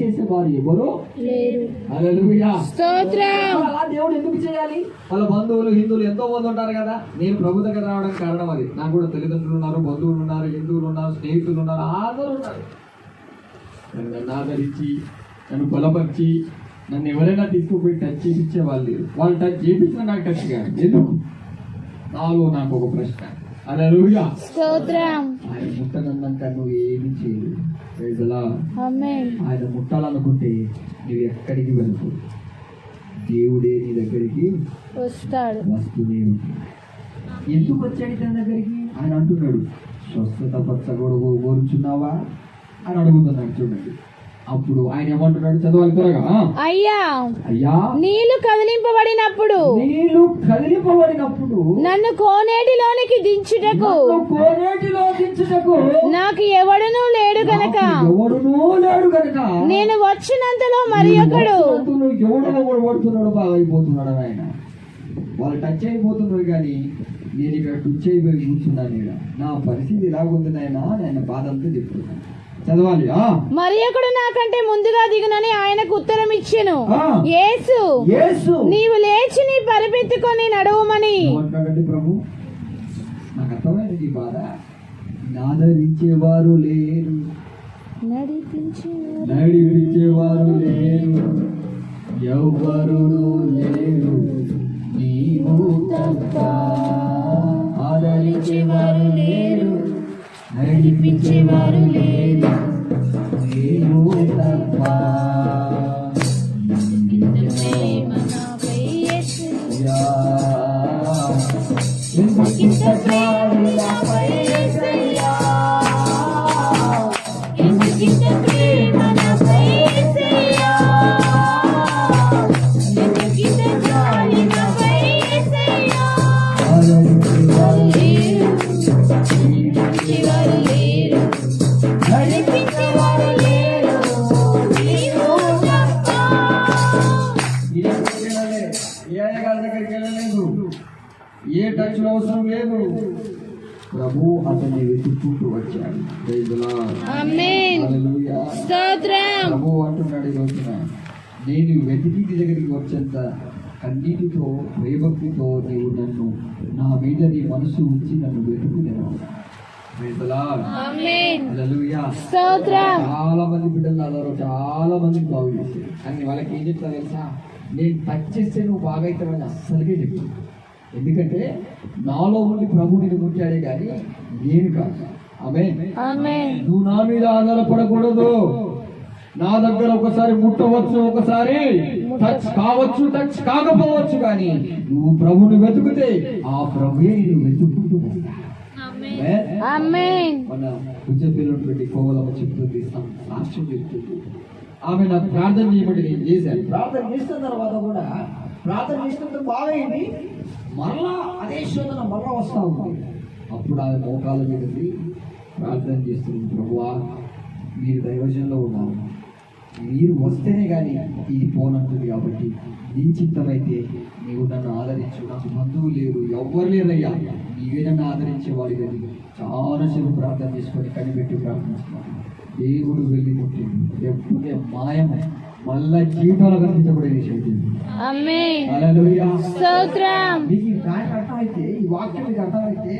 చేసేవారు ఎవరు లేరు. హల్లెలూయా, స్తోత్రం. అలా దేవుడు ఎందుకు చేయాలి? వాళ్ళ బంధువులు హిందువులు ఎంతో మంది ఉంటారు కదా. నేను ప్రభు దగ్గర రావడానికి కారణం అది. నాకు కూడా తల్లిదండ్రులు ఉన్నారు, బంధువులు ఉన్నారు, హిందువులు ఉన్నారు, స్నేహితులు ఉన్నారు, అందరూ ఉన్నారు. నన్ను ఆదరించి, నన్ను బలపరిచి, నన్ను ఎవరైనా తీసుకుపోయి టచ్ చేయించే వాళ్ళు వాళ్ళు టచ్ చేయించిన నాకు టచ్ కాదు. ఎందుకు? నాలో నాకు ఒక ప్రశ్న. హల్లెలూయా, స్తోత్రం. ఆయన ముట్టనన్నాక నువ్వు ఏమి చేయలేదు. ఆయన ముట్టాలనుకుంటే నువ్వు ఎక్కడికి వెళ్ళకు, దేవుడే నీ దగ్గరికి వస్తాడు, వస్తూనే ఉంటాడు. ఎందుకు వచ్చాడు తన దగ్గరికి? ఆయన అంటున్నాడు, స్వస్థత పరచగొడుగు కోరుచున్నావా అని అడుగుతున్నాడు. చూడండి, అప్పుడు ఆయన ఏమంటున్నాడు? చదవాలి త్వరగా. అయ్యా, అయ్యా, నీళ్లు కదిలింపబడినప్పుడు నన్ను కోనేటిలోనికి దించుటకు నాకు ఎవడునూ లేడు గనక నేను వచ్చినంతలో మరి ఒకడు పడుతున్నాడు, బాగా అయిపోతున్నాడు. ఆయన వాళ్ళు టచ్ అయిపోతున్నారు కానీ నేను ఇక్కడ టచ్ అయిపోయి కూర్చున్నాను. నా పరిస్థితి ఇలాగుంది నాయన, నేను బాధ అంతా చెప్తున్నాను. చదవాలి. మరి ఒకడు నాకంటే ముందుగా దిగునని ఆయనకు ఉత్తరం ఇచ్చెను. యేసు నీవు లేచి నీ పరిపెత్తుకొని నడవమని. ప్రభు, నాకు అర్థమైంది ఈ బాధ. ఆదరించేవారు లేరు, నడిపించేవారు లేరు, ఎవ్వరు లేరు, నీవు తప్ప. ఆదరించేవారు లేరు, నడిపించేవారు లేరు, నీవు తప్ప. ఏ టచ్ అవసరం లేదు. ప్రభు అతన్ని వెతుక్కుంటూ వచ్చాడు. ప్రభు అంటున్నాడు ఈ రోజున, నేను వెతికి దగ్గరికి వచ్చేంత కన్నీటితో భయభక్తితో నీవు నన్ను నా మీద నీ మనసు ఉంచి నన్ను వెతుకునేవా. చాలా మంది బిడ్డలు అన్నారు, చాలా మందికి బాగు చేశారు. కానీ వాళ్ళకి ఏం చెప్తా తెలుసా? నేను టచ్ చేస్తే నువ్వు బాగా అవుతావని అస్సలుగే చెప్తాను. ఎందుకంటే నాలో ఉండి ప్రభు నేను ముట్టాడే కానీ నేను కాదు. ఆమేన్. నువ్వు నా మీద ఆధారపడకూడదు. నా దగ్గర ఒకసారి ముట్టవచ్చు, ఒకసారి టచ్ కావచ్చు, టచ్ కాకపోవచ్చు, కానీ నువ్వు ప్రభుని వెతుకుతే ఆ ప్రభుయే నేను వెతుక్కుంటూ మన ఉజ్జపిల్లటువంటి కోవలమ్మ చెప్తుంది, సాక్ష్యం చెప్తుంది. ఆమె నాకు ప్రార్థన చేయబడి నేను చేశాను. ప్రార్థన చేసిన తర్వాత కూడా ప్రార్థన చేసినంత బాగైంది, మరలా అదే శోధన మరలా వస్తా ఉంది. అప్పుడు ఆమె మోకాల మీద ప్రార్థన చేస్తుంది, ప్రభువా మీరు దైవజనంలో ఉన్నారు, మీరు వస్తేనే కానీ ఇది పోనంటుంది, కాబట్టి నీ చిత్తమైతే నీవు నన్ను ఆదరించు. నాకు బంధువు లేరు, ఎవ్వరు లేరయ్యా, నీవే నన్ను ఆదరించేవాడు. కానీ చాలాసేపు ప్రార్థన చేసుకొని కనిపెట్టి ప్రార్థించుకున్నాను. దేవుడు వెళ్ళి ముట్టింది, ఎప్పుడే మాయం మళ్ళా జీవితాలు కనిపించబడే విషయం. మీకు ఈ పాయింట్ అర్థమైతే, ఈ వాక్యం మీకు అర్థమైతే,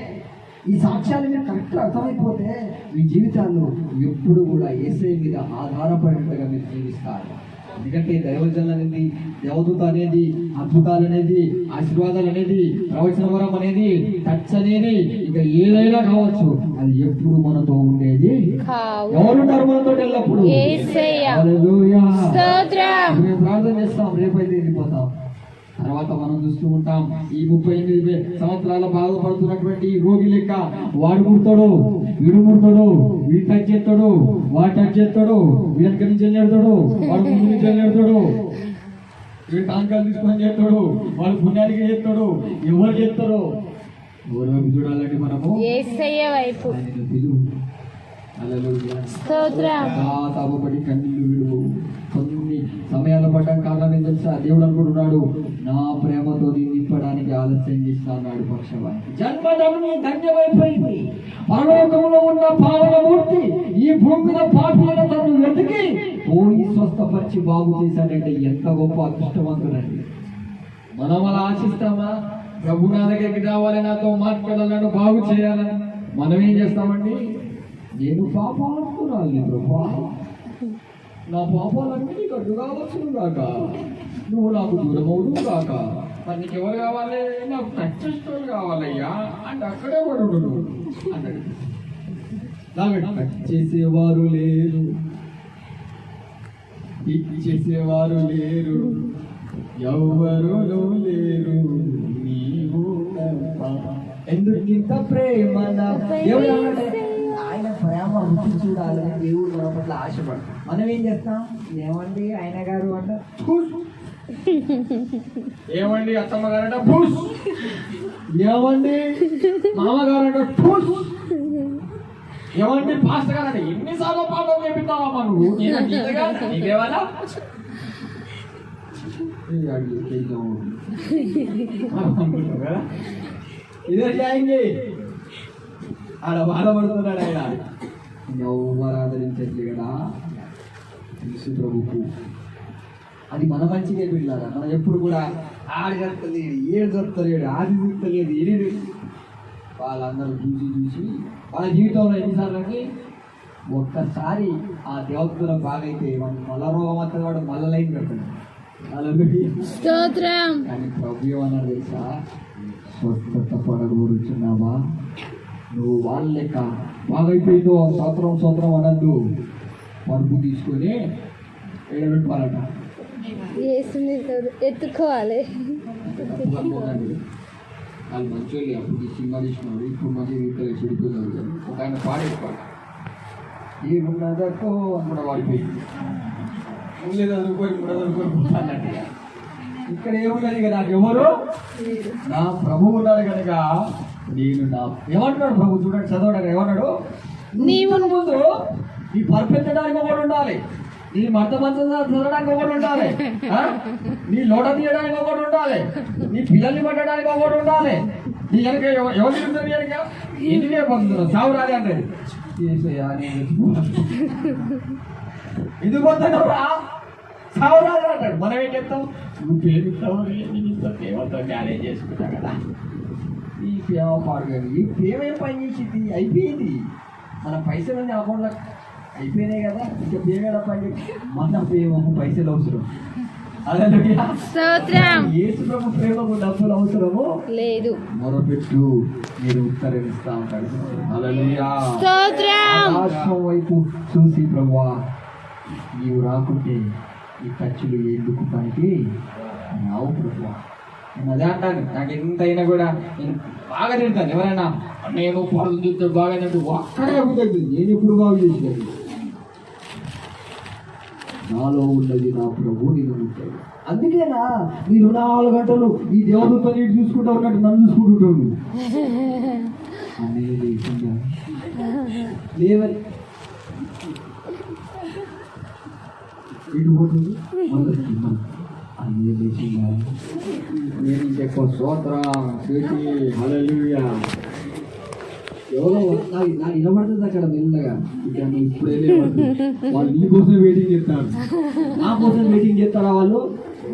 ఈ సాక్ష్యాలు మీరు కరెక్ట్గా అర్థమైపోతే మీ జీవితాల్లో ఎప్పుడు కూడా యేసయ్య మీద ఆధారపడినట్టుగా మీరు జీవిస్తారు. ఎందుకంటే దైవజనులు అనేది, దేవదూత అనేది, అద్భుతాలు అనేది, ఆశీర్వాదాలు అనేది, ప్రవచన వరం అనేది, టచ్ అనేది, ఇంకా ఏదైనా కావచ్చు, అది ఎప్పుడు మనతో ఉండేది. ఎవరున్నారు మనతో ఎల్లప్పుడు? మేము ప్రార్థన చేస్తాం, రేపైతే వెళ్ళిపోతాం. తర్వాత మనం చూస్తూ ఉంటాం, ఈ 38 సంవత్సరాల బాధపడుతున్నటువంటి రోగి లెక్క వాడు ముడతాడు, వీడు ముడతాడు, వీడు టచ్ చేస్తాడు, వాడు టచ్ చేస్తాడు, వీడి నుంచి వెళ్ళాడుతాడు, వాడు ముందు నుంచి వెళ్ళాడుతాడు, వీడు టాంకాలు తీసుకొని చేస్తాడు, వాడు పుణ్యానికి చేస్తాడు. ఎవరు చేస్తారో ఎవరు చూడాలంటే మనము తాపబడి కన్నీళ్ళు విడువు. కొన్ని సమయాలు పడ్డం కారణం ఏం తెలుసా? దేవుడు అనుకుంటున్నాడు, నా ప్రేమతో నింపడానికి ఆలస్యం చేస్తా అన్నాడు. పక్షవానికి జన్మధర్మి ధన్యమైపోయింది. పరలోకంలో ఉన్న పావనమూర్తి ఈ భూమి మీద పాపులను తను వెతికి పోయి స్వస్థపరిచి బాగు చేశాడంటే ఎంత గొప్ప అదృష్టవంతుడండి. మనం అలా ఆశిస్తామా? ప్రభు నా దగ్గరికి రావాలి, నాతో మాట్లాడాలని, బాగు చేయాలని. మనం ఏం చేస్తామండి? నేను పాపాలకురాలి ప్రభా, నా పాపాలన్నీ కట్టు కావచ్చు కాక, నువ్వు నాకు దూరమవుదు కాక, మరి నీకు ఎవరు కావాలి? నాకు టచ్ కావాలయ్యా అంటే అక్కడే పడు అన్నాడు. టచ్ చేసేవారు లేరు, చేసేవారు లేరు, ఎవరు లేరు, నీవు ఎందుకు ఇంత ప్రేమ. ఆయన ప్రేమ రుచి చూడాలని దేవుడు మన పట్ల ఆశపడు. మనం ఏం చేస్తాం? ఏమండి ఆయన గారు అంట ఏమండి అత్తమ్మ గారంట పూస్, ఏమండి మామగారు అంట పూస్, ఏమండి పాస్టర్ గారు అంటే ఎన్నిసార్లు పాఠం చేపిస్తావా నువ్వు? నీకేమన్నా ఇదే చేయండి. ఆడ బాధపడుతున్నాడు ఆయన. ఎవరు ఆదరించట్లే కదా యేసు ప్రభుకు. అది మన మంచిగా పిల్లారా. మనం ఎప్పుడు కూడా ఆడి జరుగుతలేడు, ఏడు జరుగుతలేడు, ఆది జరుగుతలేదు, ఏడు వాళ్ళందరూ చూసి వాళ్ళ జీవితంలో ఎన్నిసార్లకి ఒక్కసారి ఆ దేవతలో బాగైతే మళ్ళా రోగం అంతా వాడు మళ్ళా లైన్ పెడతాడు. కానీ ప్రభు ఏమన్నాడు తెలుసా? స్వస్థత పడగొరుచున్నావా? నువ్వు వాళ్ళ లెక్క బాగైపోయిందో సంవత్సరం అనద్దు, పరుపు తీసుకొని ఎడబెట్టుకోవాలట, ఎత్తుకోవాలి. వాళ్ళు మంచోళ్ళు. అప్పుడు సినిమా తీసుకున్నాడు, ఇప్పుడు మంచిగా చెడిపోతాడు. ఒక ఆయన పాడేసుకోవాలి, ఏమున్నదకో కూడా వాడిపోయింది, అన్నట్టుగా. ఇక్కడ ఏమున్నది కదా, నాకు ఎవరు? నా ప్రభు ఉన్నాడు కనుక నేను నా ఏమంటున్నాడు ప్రభు? చూడండి, చదవడానికి ఏమన్నాడు? నీవు ముందు నీ పరిపెత్తడానికి ఒకటి ఉండాలి, నీ మత మంచం చదవడానికి ఒకటి ఉండాలి, నీ లోట తీయడానికి ఒకటి ఉండాలి, నీ పిల్లల్ని పట్టడానికి ఒకటి ఉండాలి. నీ కనుక ఎవరు తిరుగుతుంది కనుక ఇంటినే పొందుతున్నావు, సాగు రాలి అంటే ఇది పోతున్నావురా, సాగు రాదు అంటాడు. మనం ఏం చెప్తాం? నువ్వు ప్రేమిస్తావు, నేను ప్రేమతో మ్యారేజ్ చేసుకుంటా కదా. ఈ ప్రేమ పాడుగాని ఈ ప్రేమ ఏం పని చేసింది? అయిపోయింది. మన పైసలు అకౌంట్లో అయిపోయినాయి కదా, ఇంకా ప్రేమ పని. మన ప్రేమకు పైసలు అవసరం. యేసు ప్రభు ప్రేమకు డబ్బులు అవసరము లేదు. మొరపెట్టు, మీరు ఉత్తరమిస్తా ఉంటాడు. ఆకాశం వైపు చూసి ప్రభువా నీవు రాకుంటే ఈ ఖర్చులు ఎందుకు పనికి రావు ప్రభువా. నేను అదే అంటాను. నాకు ఎంతైనా కూడా నేను బాగా తింటాను. ఎవరైనా నేను పనులు చూస్తే బాగా తింటూ అక్కడే అవుతుంది. నేను ఎప్పుడు బాగా చేసినాను. నాలో ఉన్నది నా ప్రభు నేను ఉంటాడు. అందుకేనా మీరు 4 గంటలు ఈ దేవదూత నీటి చూసుకుంటూ ఉన్నట్టు నన్ను చూసుకుంటుంటాడు. అనేది లేవని ఇటు పోతుంది అన్నీ లేచిందా. నేను ఇంకెక్కువ స్తోత్రం చేసి హల్లెలూయా. ఎవరో నాకు వినబడుతుంది అక్కడ మెల్లగా. ఇక ఇప్పుడే వాళ్ళు నీ కోసం వెయిటింగ్ చేస్తారు, నా కోసం వెయిటింగ్ చేస్తారా వాళ్ళు?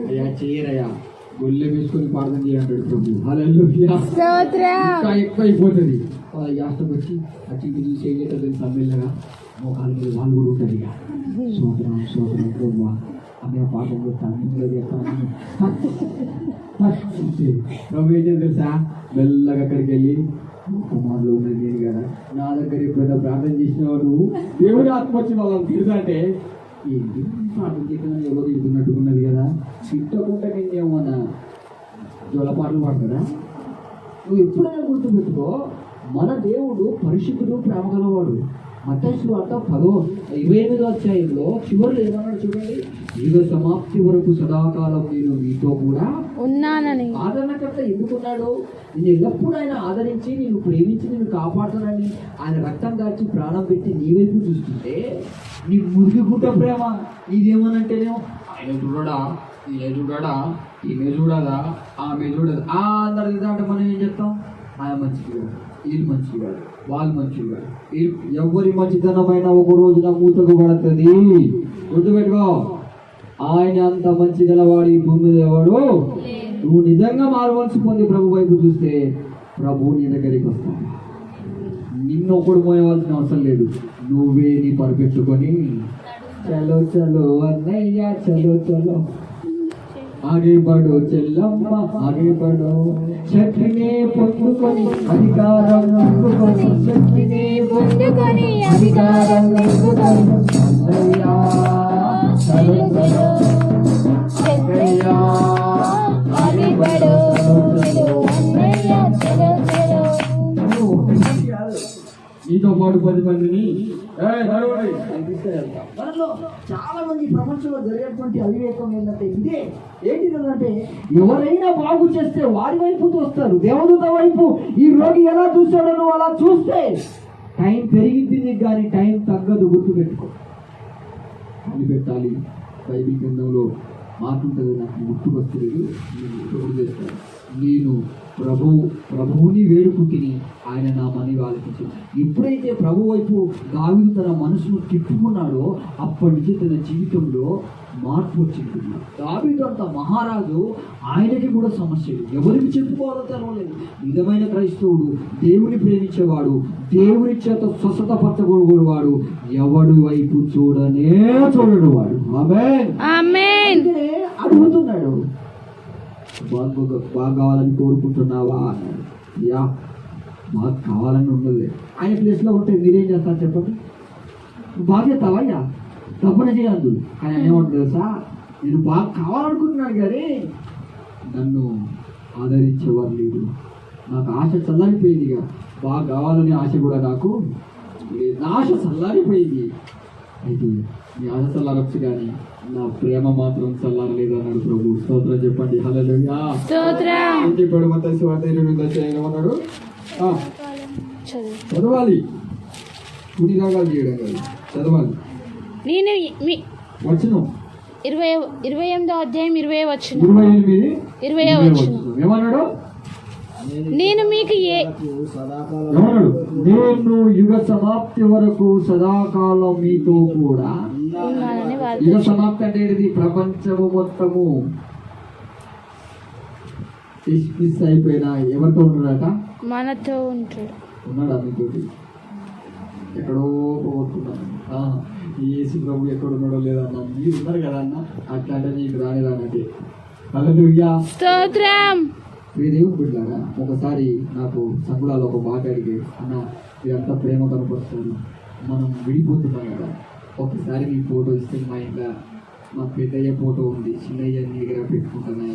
అయ్యా చేయరయ్యా, గొల్లె వేసుకొని ప్రార్థన చేయంటాడు ప్రభు. హల్లెలూయా. ఇంకా ఎక్కువ అయిపోతుంది. యాస్టకు వచ్చి అచ్చి చూసి ఏం చేస్తారు తెలుసా? మెల్లగా మోకాల మీద వాళ్ళు కూడా ఉంటుంది. ఇక సోదరం ప్రభు అనే పాఠం చేస్తాను, ఇంట్లో చేస్తాను. ప్రభు ఏం చేసి తెలుసా? మెల్లగా అక్కడికి వెళ్ళి కుమారులు ఉన్నది నేను కదా, నా దగ్గర ఎప్పుడైనా ప్రార్థన చేసిన నువ్వు దేవుడి ఆత్మ వచ్చి వాళ్ళని తిరుగుతా అంటే ఏంటి ప్రార్థన చేయకుండా ఎవరు తిరుగుతున్నట్టుకున్నది కదా, తిట్టకుండా నేనేమన్నా జోలపాటలు పాడతాడా? నువ్వు ఎప్పుడైనా గుర్తుపెట్టుకో, మన దేవుడు పరిశుద్ధుడు, ప్రేమ గలవాడు. మత్తయి సువార్త 10:28 అధ్యాయంలో చివరిలో ఏమన్నాడు చూడండి? యుగ సమాప్తి వరకు సదాకాలం నేను మీతో కూడా ఉన్నానని. ఆదరణకర్త ఎందుకున్నాడు? నేను ఎల్లప్పుడూ ఆయన ఆదరించి నేను ప్రేమించి నేను కాపాడుతానని ఆయన రక్తం కాచి ప్రాణం పెట్టి నీ వైపు చూస్తుంటే నీ మురిగిగుట్ట ప్రేమ నీదేమనంటేనేమో ఆయన చూడడా, ఈయన చూడడా, ఈమె చూడదా, ఆమె చూడదా, అందరు ఇదంటే మనం ఏం చెప్తాం? ఆయన మంచిది కాదు, వీళ్ళు మంచిది కాదు. వాళ్ళు మంచిగా. ఎవరి మంచితనమైన ఒక రోజున మూతకు పడుతుంది. గుర్తుపెట్టుకో, ఆయన అంత మంచి గలవాడు ఈ భూమి మీద ఎవడు. నువ్వు నిజంగా మారు మనసు పొంది ప్రభు వైపు చూస్తే ప్రభు నీ దగ్గరికి వస్తాడు. నిన్ను ఒకడు మోయవలసిన అవసరం లేదు. నువ్వే నీ పరిపెట్టుకొని చలో చలో అన్నయ్య చలో చలో ఆగే పడో చెల్లమ్మ ఆగే పడో శక్తిని పొందుకొని అధికారం అందుకొని శక్తిని పొందుకొని అధికారం అందుకొని అన్నయ్య చలో చలో అన్నయ్య ఆగే పడో అన్నయ్య చలో చలో. నీతో పాటు 10 మందిని మనలో చాలా మంది ప్రపంచంలో జరిగేటువంటి అవివేకం ఏంటంటే ఇదే. ఏంటిదంటే ఎవరైనా బాగు చేస్తే వారి వైపు చూస్తారు, దేవదూత వైపు. ఈ రోగి ఎలా చూస్తాడో నువ్వు అలా చూస్తే టైం పెరిగింది కానీ టైం తగ్గదు. గుర్తుపెట్టుకో, అని పెట్టాలి. బైబిల్ గ్రంథంలో మాటుంటుంది, నాకు గుర్తుకొస్తుంది. చేస్తాను నేను ప్రభువుని వేడుకుంటుని ఆయన నా మని ఆలకించి. ఎప్పుడైతే ప్రభు వైపు దావీదు తన మనసును తిప్పుకున్నాడో అప్పటి నుంచి తన జీవితంలో మార్పు వచ్చింది. దావీదు అంత మహారాజు, ఆయనకి కూడా సమస్యలు, ఎవరికి చెప్పుకోవాలో తెలవలేదు. నిజమైన క్రైస్తవుడు, దేవుని ప్రేమించేవాడు, దేవుని చేత స్వస్థత పరచగొడువాడు ఎవడి వైపు చూడడు వాడు. ఆమేన్. అడుగుతున్నాడు, బాగా కావాలని కోరుకుంటున్నావా అన్నాడు. యా, బాగా కావాలని ఉండదు. ఆయన ప్లేస్లో ఉంటే మీరేం చేస్తారు చెప్పండి? బాగా చేస్తావా? యా, తప్పన చేయద్దు. ఆయన ఏమంటారు తెలుసా, నేను బాగా కావాలనుకుంటున్నాను కానీ నన్ను ఆదరించేవారు లేదు. నాకు ఆశ చల్లారిపోయింది. ఇక బాగా కావాలని ఆశ కూడా నాకు లేదు. నా ఆశ చల్లారిపోయింది. అయితే నీ ఆశ చల్లారొచ్చు కానీ నా ప్రేమ మాత్రం చల్లారలేదు అన్నాడు ప్రభు. స్తోత్రం చెప్పండి. హల్లెలూయా. ఏం చెప్పాడు? మత్తయి సువార్త 28:5 చదవాలి. కుడి రాగాలు చేయడం కాదు, చదవాలి. నేను వచనం 28వ అధ్యాయం 20వ వచనం. 20వ వచనం ఏమన్నాడు? నేను మీకు ఏమన్నాడు? నేను యుగ సమాప్తి వరకు సదాకాలం మీతో కూడా. యుగ సమాప్తి అంటే ఏంటిది? ప్రపంచము మొత్తము మిస్ అయిపోయినా ఎవరితో ఉన్నాడట? మనతో ఉంటాడు. ఉన్నాడా మీతోటి? ఎక్కడో పోగొట్టుకున్నాను. యేసు ప్రభు ఎక్కడున్నాడో లేదన్నా, మీరు ఉన్నారు కదా అన్న, అట్లా అంటే నీకు రానిరానంటే. హల్లెలూయా. స్తోత్రం. దేవుని బిడ్డలారా, ఒకసారి నాకు సంగుళాలు ఒక మాట అడిగి, అన్న మీరంతా ప్రేమ కనపరుస్తారు, మనం విడిపోతున్నాం కదా, ఒకసారి మీ ఫోటో ఇస్తే మా ఇంట్లో మా పెద్దయ్య ఫోటో ఉంది, చిన్నయ్య నీ దగ్గర పెట్టుకుంటాను.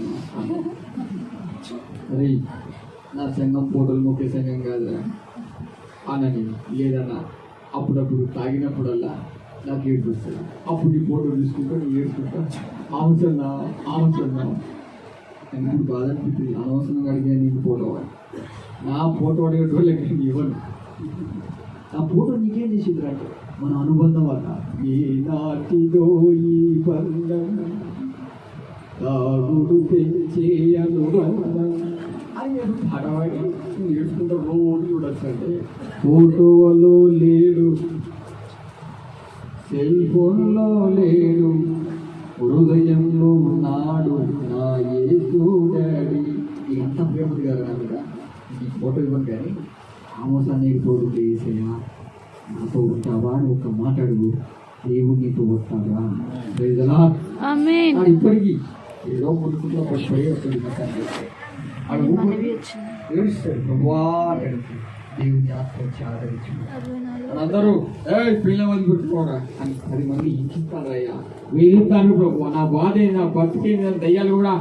అరే నా సంఘం ఫోటోలు మొక్కే సంఘం కాదురా అన్నని. లేదన్నా, అప్పుడప్పుడు తాగినప్పుడల్లా నాకు ఏడు వస్తుంది. అప్పుడు నీ ఫోటో తీసుకుంటా, నీ ఏడుకుంటా, ఆవుచన్నా నాకు బాధ అనిపిస్తుంది. అనవసరంగా అడిగా నీకు ఫోటో నా ఫోటో అడిగేటోళ్ళకి నేను ఇవ్వను. నా ఫోటో నీకేం చేసింది అంటే మన అనుబంధం వల్ల ఏ నాటిదో ఈ బంధం తాగుడు పెంచే అనుబంధం అని పడవని నేర్చుకుంటూ రోజు చూడొచ్చంటే ఫోటోలో లేడు, సెల్ ఫోన్లో లేడు, హృదయంలో ఉన్నాడు నా యేసు డాడీ. ఎంత ప్రేమది గారు నా మీద. ఈ ఫోటో ఇవ్వను కానీ ఆమోసాన్ని ఫోటో చేసేయా, నాతో ఉంటావా అని ఒక మాట్లాడు, దేవుడు నీతో వస్తాడా. ఇప్పటికీ ఏదో పుట్టుకుంటూ పడిపోయి ఏడుస్తాడు ప్రభా. దేవుని ఆత్మ వచ్చి ఆదరించు. అందరూ పిల్లల మంది గుర్తుకోరా అని 10 మంది ఇచ్చిస్తారయ్యా, వేధిస్తాను ప్రభు. నా బాధ నా బతికే దయ్యాలు కూడా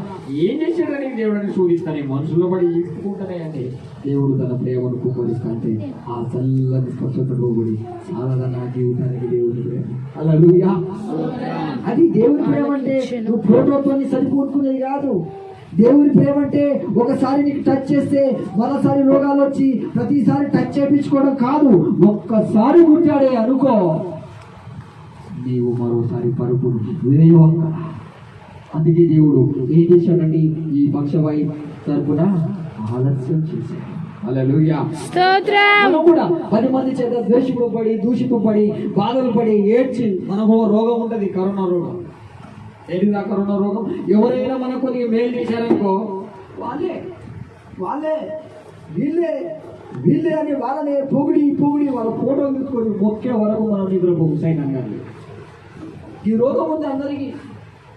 ఏం చేశాడని దేవుడిని శోధిస్తాను. మనుషుల్లో పడి ఈడ్చుకుంటానే దేవుడు తన ప్రేమను కుమ్మరిస్తా అంటే ఆ చల్లని స్పష్టతలో పడి చాలా నా జీవితానికి దేవుడి ప్రేమ. హల్లెలూయా. అది దేవుడి ప్రేమ అంటే నువ్వు ఫోటోతో సరిపోతున్నది కాదు. దేవుని ప్రేమ అంటే ఒకసారి నీకు టచ్ చేస్తే మరోసారి రోగాలు వచ్చి ప్రతిసారి టచ్ చేయించుకోవడం కాదు. ఒక్కసారి గుర్తాడే అనుకో, నీవు మరోసారి పరుపుడు వినయంగా. అందుకే దేవుడు ఏం చేశాడండి, ఈ పక్షవాయి తరపున ఆలస్యం చేశాడు. హల్లెలూయా. స్తోత్రం. మనం కూడా 10 మంది చేత ద్వేషింపబడి దూషింపబడి బాధలు పడి ఏడ్చి మనకు రోగం ఉంటది, కరోనా రోగం. ఏంటిదా కరోనా రోగం? ఎవరైనా మనకు కొద్దిగా మేలు చేశారనుకో, వాళ్ళే వాళ్ళే వీళ్ళే వీళ్ళే అని వాళ్ళని పొగిడి వాళ్ళ ఫోటోలు తీసుకొని మొక్కే వరకు మనం నిద్రపోకు సైన్యంగా. ఈ రోగం ఉంది అందరికీ.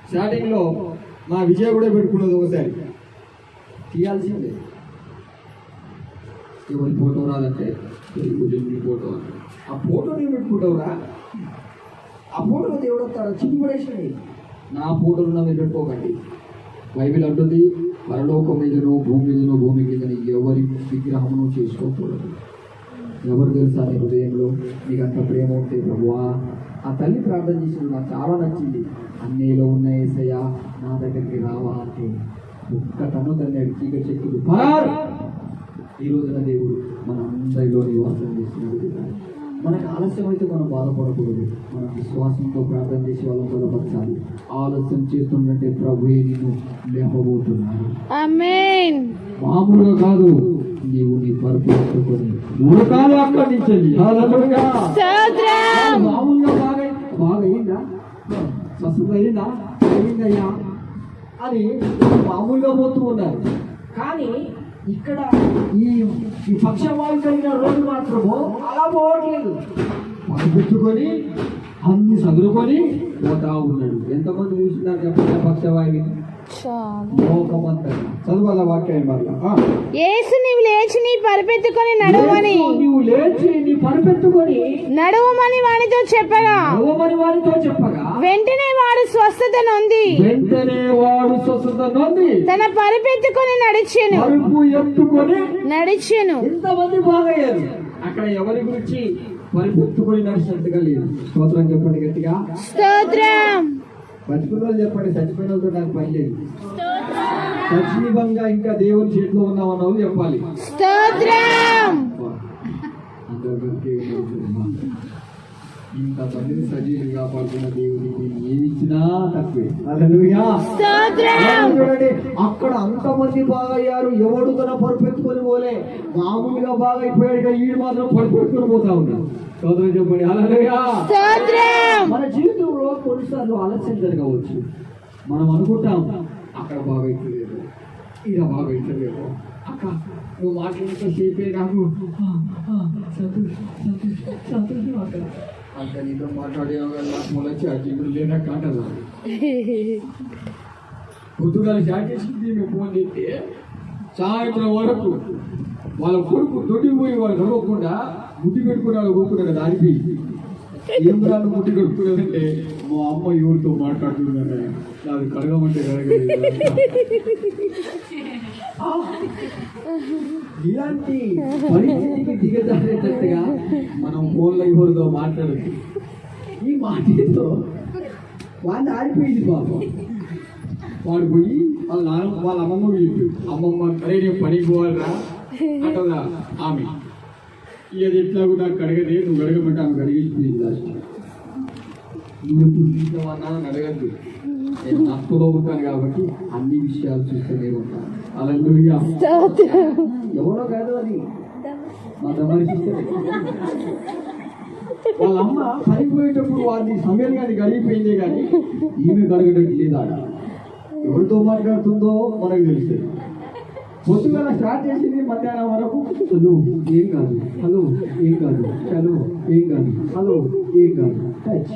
స్టార్టింగ్ లో మా విజయ కూడా పెట్టుకున్నది ఒకసారి, తీయాల్సిందే. ఎవరి ఫోటో రాదంటే ఫోటో అంటే ఆ ఫోటో నేను పెట్టుకుంటావురా, ఆ ఫోటో దేవుడు వస్తారా చిన్నపడేసినవి. నా ఫోటోలు నా మీద పెట్టుకోకండి. బైబిల్ అంటుంది, పరలోకం మీదనో భూమి మీదనో భూమి మీదని ఎవరి విగ్రహమును చేసుకోకూడదు. ఎవరు తెలుసా నీ హృదయంలో నీకు అంత ప్రేమ ఉంటే ప్రభువా. ఆ తల్లి ప్రార్థన చేసిన నాకు చాలా నచ్చింది. అన్నేలో ఉన్న యేసయ్య నా దగ్గరికి రావా అంటే ఒక్క తను తల్లి చీకటి శక్తులు పరారు. ఈ రోజున దేవుడు మన అందరిలో నివాసం చేస్తున్నాడు. మనకు ఆలస్యం అయితే మనం బాధపడకూడదు. మనం విశ్వాసంతో ప్రార్థన చేసి వాళ్ళని బలపరచాలి. ఆలస్యం చేస్తుందంటే ప్రభువే నిన్ను లేపబోతున్నాడు. ఆమేన్. మామూలుగా కాదు, నీవు నీ పరుపు పట్టుకొని మూడకాలు అక్కడించండి. మామూలుగా బాగా అయిందా, స్వస్థత అయిందయ్యా అని మామూలుగా పోతూ ఉన్నారు. కానీ ఇక్కడ ఈ పక్షవాయు కలిగిన రోజు మాత్రము అలా పోవట్లేదు. పెట్టుకొని అన్ని చదువుకొని పోతా ఉన్నాడు. ఎంతమంది చూసినారు చెప్పండి పక్షవాయుని? చదువుల వాక్యం యేసు నీవు లేచి నీ పరిపెత్తుకొని నడవమని నడవమని వానితో చెప్పగా వెంటనే వాడు స్వస్థత నొంది తన పరిపెత్తుకొని నడిచెను. ఎంతమంది బాగయ్యారు అక్కడ. ఎవరి గురించి పరిపెత్తుకొని నడిచినట్టుగా లేదు. స్తోత్రం చెప్పండి గట్టిగా. స్తోత్రం. బతుకున్న వాళ్ళు చెప్పండి, చచ్చిపోయిన వాళ్ళతో నాకు పని లేదు. సజీవంగా ఇంకా దేవుని చేతిలో ఉన్నామన్న వాళ్ళు చెప్పాలి. స్తోత్రం. ఇంతమందిని సజీవులు కాపాడుతున్న దేవుడికి ఏమి ఇచ్చినా తక్కువే. హల్లెలూయా. చూడండి, అక్కడ అంతమంది బాగయ్యారు. ఎవడు తన పరుపెత్తుకొని పోలే. మామూలుగా బాగా అయిపోయాడు, ఈడు మాత్రం పరుపెట్టుకొని పోతా ఉన్నాడు. సోదరులు చెప్పండి. హల్లెలూయా. మన జీవితంలో కొన్నిసార్లు ఆలస్యం జరగవచ్చు. మనం అనుకుంటాం అక్కడ బాగా అయిపోలేదు, ఇలా బాగా అయిపోలేదు. అక్క నువ్వు మాట్లాడితే సేపే నాకు సంతోషం అక్కడ. అంత నీతో మాట్లాడే మూల చార్జింగ్ లేదా కాటదా పొద్దుగాల చాట్ చేసింది. మేము ఫోన్ చేస్తే సాయంత్రం వరకు వాళ్ళ కొడుకు దొడ్డికి పోయి వాళ్ళు చదవకుండా ముట్టి పెట్టుకుని వాళ్ళు కొనుక్కున్నారు. దానికి ఏం రాళ్ళు ముట్టి కడుక్కున్నదంటే మా అమ్మ ఎవరితో మాట్లాడుతున్నారు, నాకు కడగమంటే కడగలేదు. ఇలాంటి పరిస్థితికి దిగజారేటట్టుగా మనం ఫోన్లో ఎవరితో మాట్లాడచ్చు. ఈ మాటతో వాడిని ఆడిపోయింది పాపం. వాడు పోయి వాళ్ళ అమ్మమ్మ చెప్పి, అమ్మమ్మ అరే నేను పనికి పోవాలరా అంటదా ఆమె. ఇది ఎట్లాగో నాకు కడగదే, నువ్వు కడగమంటే ఆమె కడిగిపోయింది. లాస్ట్ నువ్వు ఎప్పుడు చూసావన్నా అడగద్దు. నేను నష్టలో ఉంటాను కాబట్టి అన్ని విషయాలు చూస్తూనే ఉంటాను. హల్లెలూయా. ఎవరో కాదు అది మా దమరి. వాళ్ళ అమ్మ పనిపోయేటప్పుడు వారిని సమయం కానీ గడిగిపోయిందే కానీ ఈమె గడగటట్టు లేదా. ఎవరితో మాట్లాడుతుందో మనకు తెలుస్తుంది. పొద్దుగా స్టార్ట్ చేసింది మధ్యాహ్నం వరకు హలో ఏం కాదు, హలో ఏం కాదు, చలో ఏం కాదు, హలో ఏం కాదు, టచ్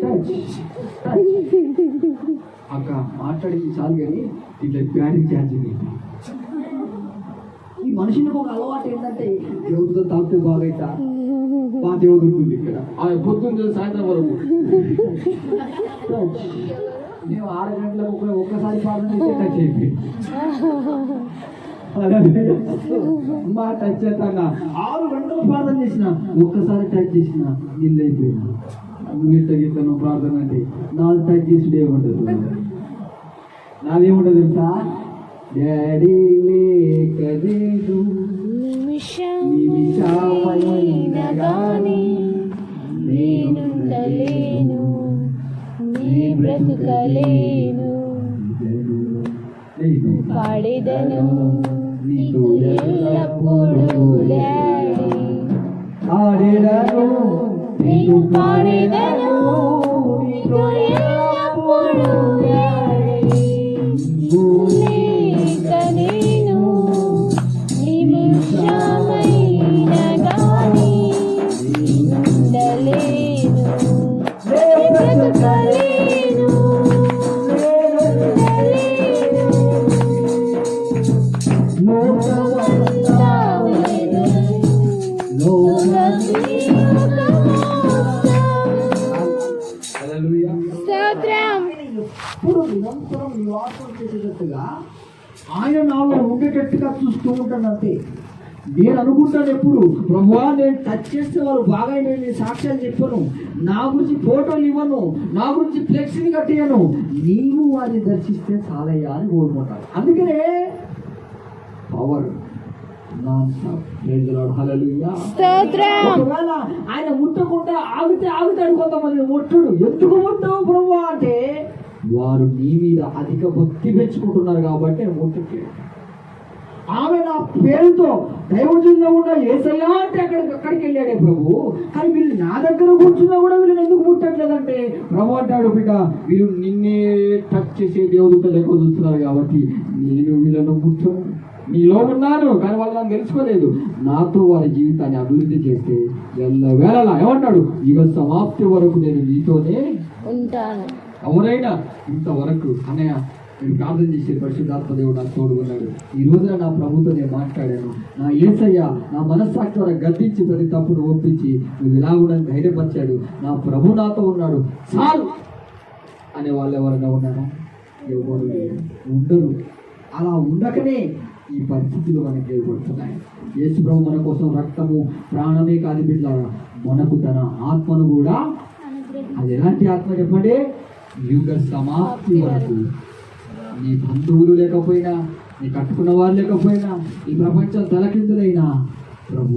టచ్ అక్క మాట్లాడింది చాలు కానీ ఇట్లా బ్యాటరీ ఛార్జింగ్. ఈ మనుషులకు ఒక అలవాటు ఏంటంటే దేవుడితో తాకితే బాగైతా మా దేవుడు ఉంటుంది ఇక్కడ. పొద్దున్న సాయంత్రం వరకు మేము 6 గంటలకు ఒక్కసారి ప్రార్థన చేస్తే టచ్ అయిపోయింది. మా టచ్ చేస్తాను 6 గంటలు ప్రార్థన చేసిన ఒక్కసారి టచ్ చేసిన నీళ్ళు అయిపోయినా. నువ్వు ఇట్లా నువ్వు ప్రార్థన అంటే నాది టచ్ చేసుడు ఏముంటుంది, నాదేముంటుంది తెలుసా? డాడీ లేకలేదు బ్రతుకలేను, పాడేదను నీకు ఎల్లప్పుడూ డాడీ. ఆడేదను నీకు పాడేదను నీకు ఎల్లప్పుడూ డాడీ. లేక నేను నిమిషమైన గాని ఉండలేను, బ్రతకలేను, లోకమంతా వెలుగు, హల్లెలూయా. స్తోత్రం. ఎప్పుడు నిరంతరం నివాసం చేసేటట్టుగా ఆయన నాలో ఉండేటట్టుగా చూస్తూ ఉంటాను అంతే. నేను అనుకుంటాను ఎప్పుడు ప్రభువా నేను టచ్ చేస్తే వాళ్ళు బాగా నేను సాక్ష్యాలు చెప్పను, నా గురించి ఫోటోలు ఇవ్వను, నా గురించి ఫ్లెక్సీని కట్టియను, నీవు వారిని దర్శిస్తే చాలయ్యా అని కోరుకుంటాను. అందుకనే power non stop. Praise the Lord. Hallelujah. స్తోత్రం. ఒకవేళ ఆయన ముట్టకుండా ఆగుతాడు కొంతమంది ముట్టుడు. ఎందుకు ముట్టవు ప్రభువా అంటే వారు నీ మీద అధిక భక్తి పెంచుకుంటున్నారు కాబట్టి ముట్టట్లేదు. ఆమె నా పేరుతో దైవజంలో ఉన్న యేసయ్యా అంటే అక్కడికి వెళ్ళాడే ప్రభు, కానీ వీళ్ళు నా దగ్గర కూర్చున్నా కూడా వీళ్ళని ఎందుకు ముట్టట్లేదంటే ప్రభు అంటాడు, బిడ్డ వీళ్ళు నిన్నే టచ్ చేసే దేవదూతలు ఎక్కువ చూస్తున్నారు కాబట్టి నేను వీళ్ళను ముట్టను. నీలో ఉన్నారు కానీ వాళ్ళు నాకు తెలుసుకోలేదు. నాతో వారి జీవితాన్ని అభివృద్ధి చేస్తే ఎల్లవేళలా ఏమంటాడు, యుగ సమాప్తి వరకు నేను నీతోనే ఉంటాను. ఎవరైనా ఇంతవరకు అన్నయ్య నేను ప్రార్థన చేసే పరిశుద్ధాత్మ దేవుడు నాకు తోడుకున్నాడు. ఈ రోజున నా ప్రభుతో నేను మాట్లాడాను. నా యేసయ్య నా మనస్సాక్షి ద్వారా గద్దించి ప్రతి తప్పును ఒప్పించి నువ్వు ఇలా కూడా ధైర్యపరిచాడు. నా ప్రభు నాతో ఉన్నాడు చాలు అనే వాళ్ళు ఎవరైనా ఉన్నారా? ఎవరు లేరు, ఉండరు. అలా ఉండకనే ఈ పరిస్థితులు మనకి ఏర్పడుతున్నాయి. యేసు ప్రభు మన కోసం రక్తము ప్రాణమే కాదు బిడ్డలారా, మనకు తన ఆత్మను కూడా, అది ఎలాంటి ఆత్మ చెప్పండి, యుగ సమాప్తి వరకు. నీ బంధువులు లేకపోయినా, నీ కట్టుకున్న వారు లేకపోయినా, ఈ ప్రపంచం తలకిందులైనా ప్రభు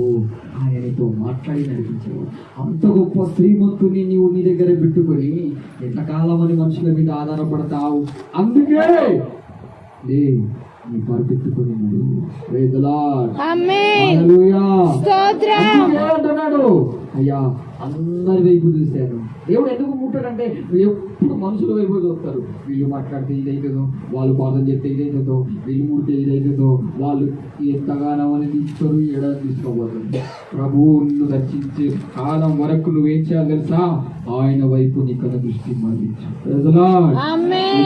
ఆయనతో మాట్లాడి నడిపించేవాడు. అంత గొప్ప శ్రీమంతుని నీవు నీ దగ్గర పెట్టుకొని ఎంతకాలం అని మనుషుల మీద ఆధారపడతావు? అందుకే నీ పరిపెత్తుకొని అంటున్నాడు, అయ్యా అందరి వైపు చూశాను. దేవుడు ఎందుకు ముట్టాడంటే ఎప్పుడు మనుషుల వైపు చూస్తారు. వీళ్ళు మాట్లాడితే ఇదైతుందో, వాళ్ళు ప్రార్థన చేస్తే ఇదైతుందో, వీళ్ళు ముడితే ఇదైతుందో, వాళ్ళు ఎంతగానో అని తీసుకోరు, ఎడని తీసుకోబోతుంది. ప్రభువు నిన్ను దర్శించే కాలం వరకు నువ్వేం చేయాలి తెలుసా? ఆయన వైపు నీ కథ దృష్టి మళ్ళించు.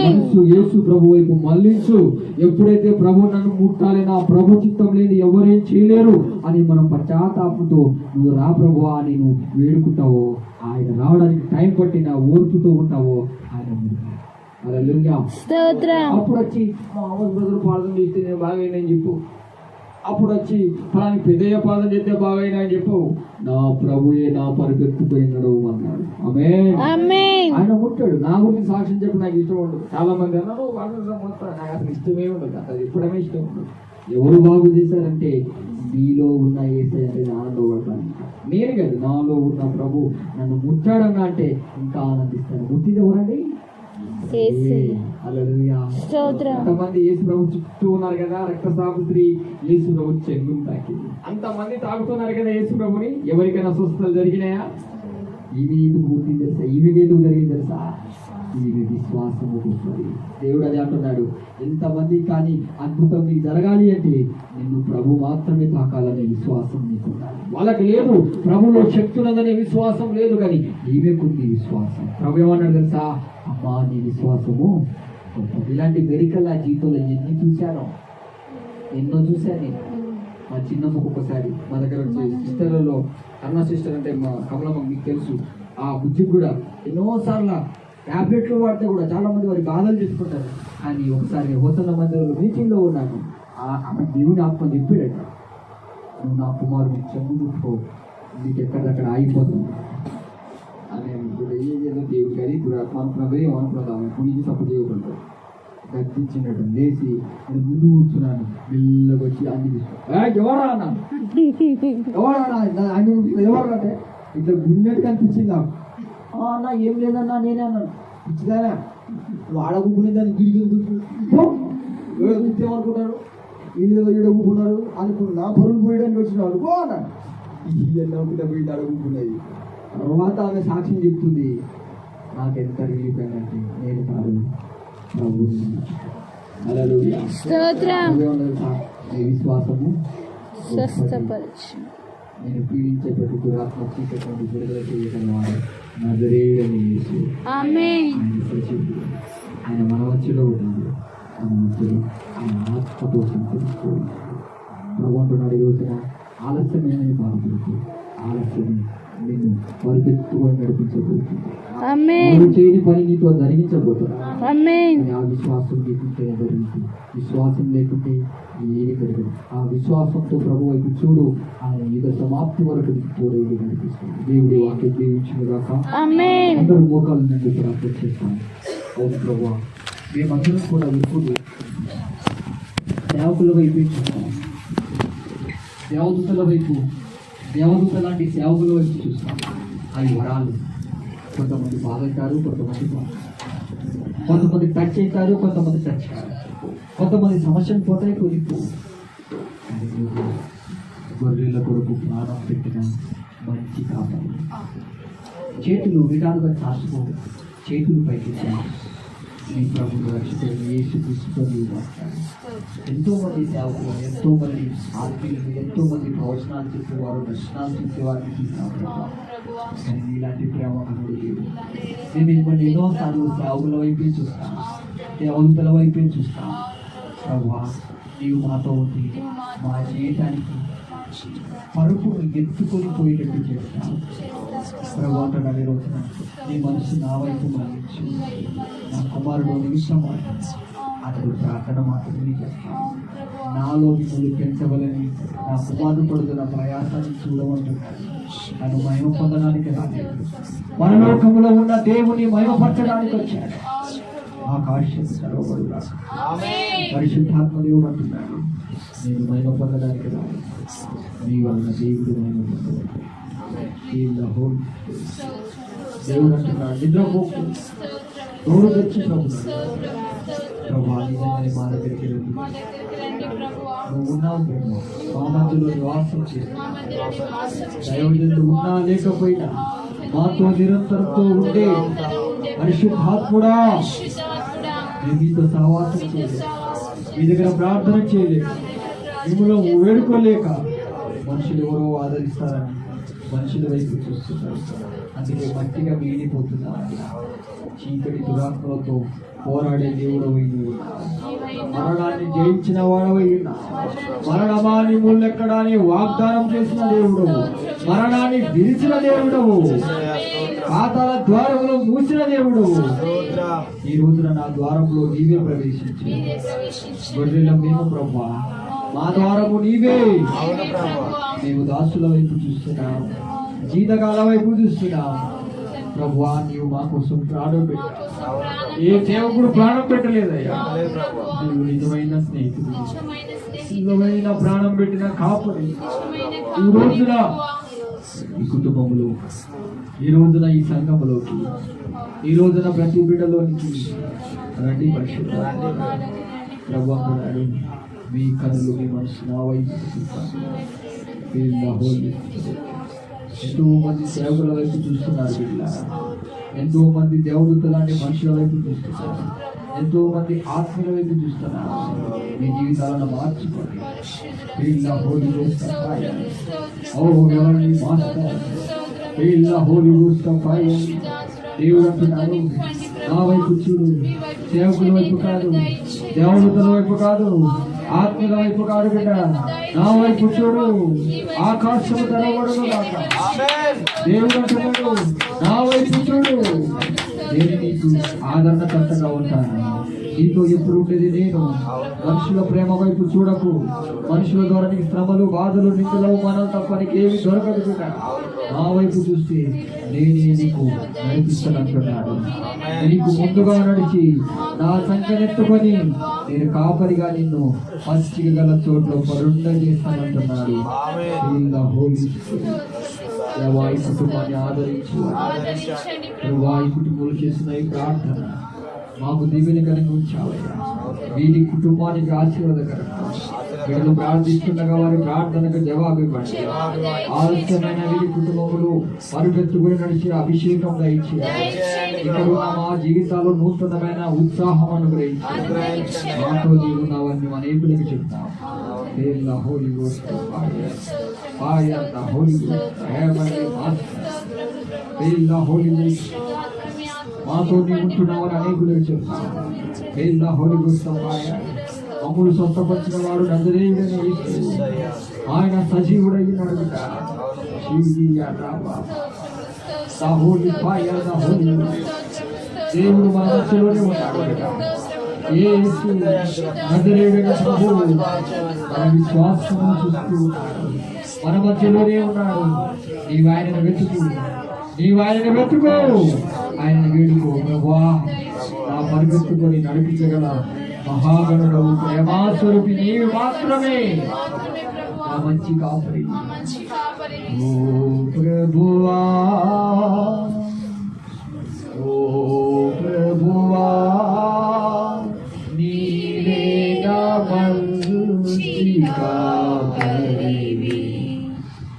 మనసు యేసు ప్రభు వైపు మళ్ళించు. ఎప్పుడైతే ప్రభు నన్ను ముట్టాలి, నా ప్రభు చిత్తం లేని ఎవరేం చేయలేరు అని మనం పశ్చాత్తాపంతో నువ్వు రా ప్రభు అని నువ్వు వేడుకుంటావో, ఆయన రావడానికి టైం పట్టిన ఓర్పుతో ఉంటావో ఆయన అప్పుడు వచ్చి మా అమ్మస్ బ్రదర్ ప్రార్థన చేస్తే నేను బాగైనా అని చెప్పు. అప్పుడు వచ్చి ఫలాని పెద్దయ్య ప్రార్థన చేస్తే బాగైనా అని చెప్పు. నా ప్రభుయే నా పరిపెత్తుపోయి నడవమన్నాడు. ఆయన ముట్టాడు. నా గురించి సాక్ష్యం చెప్పి నాకు ఇష్టం ఉండదు. చాలా మంది అన్నారు నాకు అసలు ఇష్టమే ఉండదు, అసలు ఎప్పుడమే ఇష్టం ఉండదు. ఎవరు బాగు చేశారంటే నీలో ఉన్న యేసయ్య నేను ఆనందపడతాను. నేను కాదు, నాలో ఉన్న ప్రభు నన్ను ముట్టాడన్నా అంటే ఇంకా ఆనందిస్తాను. ముట్టింది ఎవరండి? అంతమంది యేసు ప్రభు చుట్టూ ఉన్నారు కదా, రక్తస్రావ స్త్రీ యేసు ప్రభు చెంగును తాకింది. అంతమంది తాగుతున్నారు కదా యేసు ప్రభుని. ఎవరికైనా స్వస్థతలు జరిగినాయా? ఈమె ఎందుకు పూర్తి తెలుసా? ఈమెకి ఎందుకు జరిగింది తెలుసా? ఈమె విశ్వాసము వస్తుంది. దేవుడు అది అంటున్నాడు, ఎంతమంది కానీ అద్భుతం నీకు జరగాలి అంటే నిన్ను ప్రభు మాత్రమే తాకాలనే విశ్వాసం నీకు ఉండాలి. వాళ్ళకి లేదు, ప్రభులో శక్తి ఉన్నదనే విశ్వాసం లేదు, కానీ ఈమెకుంది విశ్వాసం. ప్రభు ఏమన్నాడు తెలుసా? అమ్మా నీ విశ్వాసము గొప్పది. ఇలాంటి మెడికల్ ఆ జీవితంలో ఎన్ని చూశానో, ఎన్నో చూశాను నేను. మా చిన్నమ్మకు ఒకసారి మా దగ్గర వచ్చి సిస్టర్లలో అన్న సిస్టర్ అంటే మా కమలమ్మ మీకు తెలుసు, ఆ బుజ్జికి కూడా ఎన్నోసార్లు ట్యాబ్లెట్లు వాడితే కూడా చాలా మంది వారి బాధలు చెప్పుకుంటారు. కానీ ఒకసారి హోసన్న మందిరంలో మీటింగ్లో ఉన్నాను. ఆమె దేవుని ఆత్మ చెప్పాడట, నువ్వు నా కుమారుడు చెంగు ముట్టుకో, నీకు ఎక్కడక్కడ ఆగిపోతుంది అని. ఏదో దేవుడు కానీ ఇప్పుడు అనుకున్నది ఏమనుకున్నది, ఆమె పుణ్యం సపోర్ట్ చేయకుంటాడు. గర్తించినట్టు లేచి నేను ముందు కూర్చున్నాను. మెల్లగా వచ్చి అన్ని ఎవరా అన్నాను, ఎవరా అంటే ఇట్లా గున్నట్టు కనిపించింది నాకు. అన్న ఏం లేదన్నా నేనే అన్నాను. ఇచ్చిదానా వాడకునే దాన్ని గిడికి ఏమనుకుంటారు. వీళ్ళు ఏదో ఈడ ఊపుకున్నారు అనుకుని నా పరువులు పోయడానికి వచ్చిన అనుకో అన్నాడు. ఇవన్నీ పోయి అడుగుతున్నది. తర్వాత ఆమె సాక్ష్యం చెప్తుంది, నాకెంత రిలీఫ్ అయినట్టు నేను కాదు ప్రభు. హల్లెలూయా. స్తోత్రం. నీ విశ్వాసము స్వస్థపరచు. నేను పీడించే ప్రతి దురాత్మ చీకటి నుండి విడుదల చేయగలవాడు నజరేయుడైన యేసు. ఆమేన్. ఆయన పరిశుద్ధుడు. ఆయన మన మధ్యలో ఉన్నాడు. మన మధ్యలో ఆయన ఆత్మతో సంతరిస్తుంది. ప్రభు అంటున్నాడు, ఈ రోజున ఆలస్యమైన బాధపడుతూ ఆలస్యమే నిన్ను పరిపెట్టుకొని నడిపించబోతుంది. ఆమేన్. నువ్వు చేయని పని నీతో జరిగించబోతున్నా. ఆమేన్. ఆ విశ్వాసం లేకుంటే జరుగుతుంది. విశ్వాసం లేకుంటే ఏది జరగదు. ఆ విశ్వాసంతో ప్రభు వైపు చూడు. ఆయన యుగ సమాప్తి వరకు తోడేది నడిపిస్తుంది. దేవుడి వాక్యం దీవించుగాక. ఆమేన్. అందరూ మోకాలు నుండి ప్రార్థన చేస్తాను. అవును ప్రభు, మేమందరం కూడా ఇప్పుడు సేవకుల వైపు చూస్తాం. దేవదూతల వైపు, దేవదూత లాంటి సేవకుల వైపు చూస్తాం. అవి వరాలు. కొంతమంది బాగుంటారు, కొంతమంది టచ్ అవుతారు, కొంతమంది టచ్ కాదు. కొంతమంది సమస్యలు పోతాయి, కొద్దిపో. గొర్రెల కొరకు ప్రాణం పెట్టిన మంచి కాపాడు. చేతులు విధాలుగా చాసుకో, చేతులు పైకి నీ ప్రభుత్వ రక్షకుడు యేసు క్రీస్తుని వాడతాడు. ఎంతో మంది సేవకులు, ఎంతో మంది ఆత్మీయులు, ఎంతో మంది ప్రవచనాలు చెప్పేవారు, దర్శనాలు చెప్పేవారిని తీసుకున్నాడు. కానీ ఇలాంటి ప్రేమ కనుడు లేదు. నేను మిమ్మల్ని ఎన్నోసార్లు సేవకుల వైపే చూస్తాను, దేవతల వైపే చూస్తాను. ప్రభువా, నీవు మాతో ఉండి మా జీవితానికి పరుపును ఎత్తుకొని పోయేటట్టు చేస్తాను. ప్రభు అంటున్నాడు, రోజున నీ మనసు నా వైపు మళ్ళించు. నా కుమారుడు నిమిషం అతడు ప్రార్థన మాత్రమే చేస్తాను. నాలో మిమ్మల్ని పెంచవలని నా కుమారుడు పడుతున్న ప్రయాసాన్ని చూడమంటున్నాడు. తను మహిమ పొందడానికి రాలేదు, మన లోకంలో ఉన్న దేవుని మహిమపరచడానికి వచ్చాడు. ఆకాశం తెరవబడుగా. పరిశుద్ధాత్మ దేవుడు అంటున్నాడు, నేను మహిమ పొందడానికి రాలేదు, నీ వలన దేవుడు మహిమ పొందవచ్చు. దేవుడు అంటున్నాడు, నిద్రపోకు, తోడు తెచ్చి ప్రభా నిజంగానే మా దగ్గరికి రండి. నువ్వు ఉన్నావు ప్రభు, మా మధ్యలో నివాసం చేసి దైవజనుడు ఉన్నా లేకపోయినా మాతో నిరంతరంతో ఉండే పరిశుద్ధాత్ముడా, నేను మీతో సహవాసం చేయలేదు, మీ దగ్గర ప్రార్థన చేయలేదు, మిమ్మల్ని వేడుకోలేక మనుషులు ఎవరో ఆదరిస్తారని మనుషుల వైపు చూస్తున్నారు. అందుకే మట్టిగా వీడిపోతున్నారు. చీకటి దురాత్మలతో పోరాడే దేవుడవై మరణాన్ని జయించిన వాడవై మరణమాని ముళ్ళెక్కడాన్ని వాగ్దానం చేసిన దేవుడవు, మరణాన్ని విరిచిన దేవుడవు, పాతాళ ద్వారములు మూసిన దేవుడవు. ఈ రోజున నా ద్వారంలో నీవే ప్రవేశించి గొర్రెల మేము ప్రభా, మా ద్వారము నీవే. మేము దాసుల వైపు చూస్తున్నాం, జీతకాల వైపు చూస్తున్నాం. ప్రభువా, నీవు మా కోసం ప్రాణం పెట్టావు. ఏ సేవకుడు ప్రాణం పెట్టలేదయ్యా. నీవు నిజమైన స్నేహితుడు, నిజమైన ప్రాణం పెట్టిన కాపరి. ఈ రోజున ఈ కుటుంబంలో, ఈ రోజున ఈ సంఘంలోకి, ఈ రోజున ప్రతి బిడ్డలోనికి రండి పరిశుద్ధ. ప్రభు అంటున్నాడు, మీ కనులు మీ మనసు నా వైపు ఎంతో మంది సేవకుల వైపు చూస్తున్నారు బిడ్డ. ఎంతో మంది దేవుడు లాంటి మనుషుల వైపు చూస్తున్నారు. ఎంతో మంది ఆత్మల వైపు చూస్తున్నారు. మీ జీవితాలను మార్చుకోండి. దేవుడు అంటున్నాడు, నా వైపు చూడు, సేవకుల వైపు కాదు, దేవుడుల వైపు కాదు, ఆత్మల వైపు కాదు బిడ్డ, నా వైపు చూడు. ఆకాశము తెరవబడును గాక. దేవుడు అంటున్నాడు, నా వైపు చూడు. నేను నీకు ఆదరణకర్తగా ఉంటాను, నీతో ఎప్పుడు ఉండేది నేను. మనుషుల ప్రేమ వైపు చూడకు. మనుషుల ద్వారా నీకు శ్రమలు, బాధలు, నిందలు, అవమానాలు తప్ప నీకు ఏమి దొరకదు బిడ్డ. నా వైపు చూస్తే నేనే నీకు నడిపిస్తానంటున్నాడు. నీకు ముందుగా నడిచి నా సంఖ్యనెత్తుకొని నేను కాపరిగా నిన్ను మంచిగా గల చోట్ల పరుండ చేస్తానంటున్నాడు. వారి కుటుంబాన్ని ఆదరించు. వారి కుటుంబాలు చేసిన ఈ ప్రార్థన మాకు దీవెనకరంగా ఉంచావయ్యా. వీరి కుటుంబానికి ఆశీర్వాదకరంగా వీళ్ళు ప్రార్థిస్తుండగా వారి ప్రార్థనకు జవాబు ఇవ్వండి. ఆలస్యమైన వీరి కుటుంబములు పరుగెత్తుకుని నడిచి అభిషేకం దయచి ఇక్కడ ఉన్న మా జీవితాల్లో నూతనమైన ఉత్సాహం అనుగ్రహించి మాతో నీవున్నావని అనేకులకు చెప్తాం. Holy Ghost fire, the Holy Ghost, heavenly master, the Holy Ghost. మాతో నీవుంటున్నావని అనేకులకు చెప్తాం. Holy Ghost fire. అమ్ములు స్వస్థపరిచిన వాడు నజరేయుడైన యేసు ఆయన సజీవుడై నడుగుట. దేవుడు మన మధ్యలోనే ఉన్నాడు. యేసు నజరేయుడైన ప్రభువు మన విశ్వాసము చూస్తూ ఉన్నాడు. మన మధ్యలోనే ఉన్నాడు. నీవు ఆయనను వెతుకు, నీవు ఆయనను వెతుకో, ఆయనను వేడుకో. ప్రభువా నా పరిగెత్తుకొని నడిపించగల మహాగణుడవు ప్రేమాస్వరూపి నీవు మాత్రమే నా మంచి కాపరి. ఓ ప్రభువా, ఓ ప్రభువా, నీవే నా మంచి కాపరివి,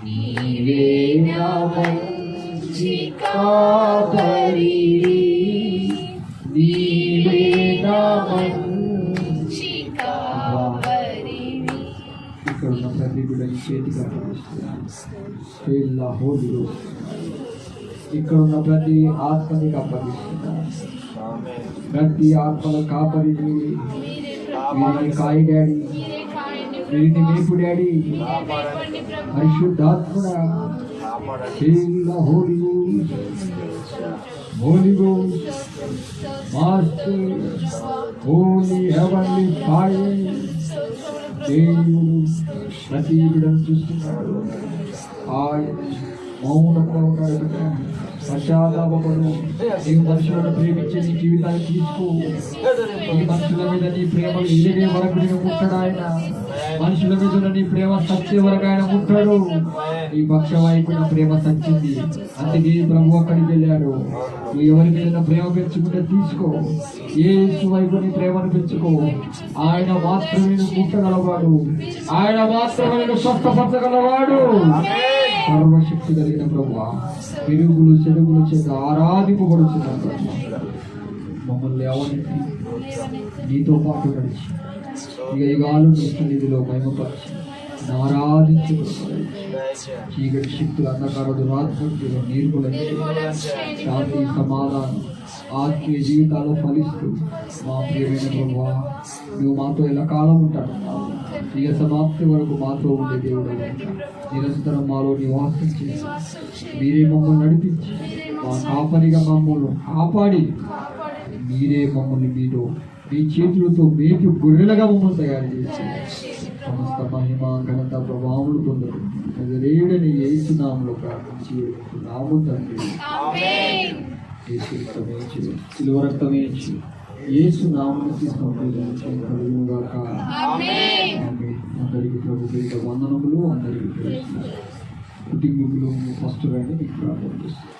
నీవే నా మంచి కాపరివి, నీవే నా మంచి కాపరివి. ఇక్కడ ఉన్న ప్రతి బిడ్డని చేతికి అప్పగిస్తున్నాను. ఇక్కడ ఉన్న ప్రతి ఆత్మనికి అప్పగిస్తున్నాను. ప్రతి ఆత్మల కాపరి వీరిని కాయి డాడీ, వీరిని మేపు daddy, పరిశుద్ధాత్మడా, Holy Ghost, Master, Holy Heavenly Fire. దేవుడు ప్రతి బిడ్డను చూస్తున్నాడు. ఆయన మౌనంగా ఉన్నాడు. పశ్చాత్తాపడు. నీవు మనుషులను ప్రేమించి నీ జీవితాన్ని తీసుకో. ఈ మనుషుల మీద నీ ప్రేమ ఇరిగే వరకు నేను ముట్టడు. ఆయన మనుషుల మీద నీ ప్రేమ సచ్చే వరకు ఆయన ముట్టాడు. ఈ పక్ష వైపు నీ ప్రేమ సచ్చింది, అందుకే ప్రభు అక్కడికి వెళ్ళాడు. నువ్వు ఎవరి మీద ప్రేమ పెంచుకుంటే తీసుకో. యేసు వైపు నీ ప్రేమను పెంచుకో. ఆయన మాత్రమే ముట్టగలవాడు, ఆయన మాత్రమే స్వస్థపరచగలవాడు. సర్వశక్తి కలిగిన ప్రభువా, పిరుగులు చెడుగులు చేత ఆరాధింపబడుతున్నాడు. మమ్మల్ని అవన్నీ నీతో పాటు నడిచి ఇక యుగాలు నిధిలో మహిమపరిచి ఆరాధించి చీకటి శక్తులు, అంధకార దురాత్మకులు నిర్మూలించి శాంతి సమాధానం ఆత్మీయ జీవితాల్లో ఫలిస్తూ మా ప్రియమైన ప్రభువా, నువ్వు మాతో ఎలా కాలం ఉంటాడు. ఇక సమాప్తి వరకు మాతో ఉండే దేవుడు నిరంతరం మాలో నివాసం చేసి మీరే మమ్మల్ని నడిపించి మా కాపరిగా మమ్మల్ని కాపాడి మీరే మమ్మల్ని మీరు మీ చేతులతో మేపు గొర్రెలుగా మమ్మల్ని తయారు చేసి సమస్త మహిమ ఘనత ప్రభావములు పొందరు. నజరేయుడని యేసు నామములో ప్రార్థించి వేడుకుంటున్నాము తండ్రి. యేసు రక్తమే ఇచ్చి, సిలువ రక్తమే ఇచ్చి, యేసు నామమును తీసుకుంటున్నాక అందరికీ ప్రభు పేరిట వందనములు. అందరికీ కుటుంబములు ఫస్ట్ రండి మీకు ప్రార్థన చేస్తాను.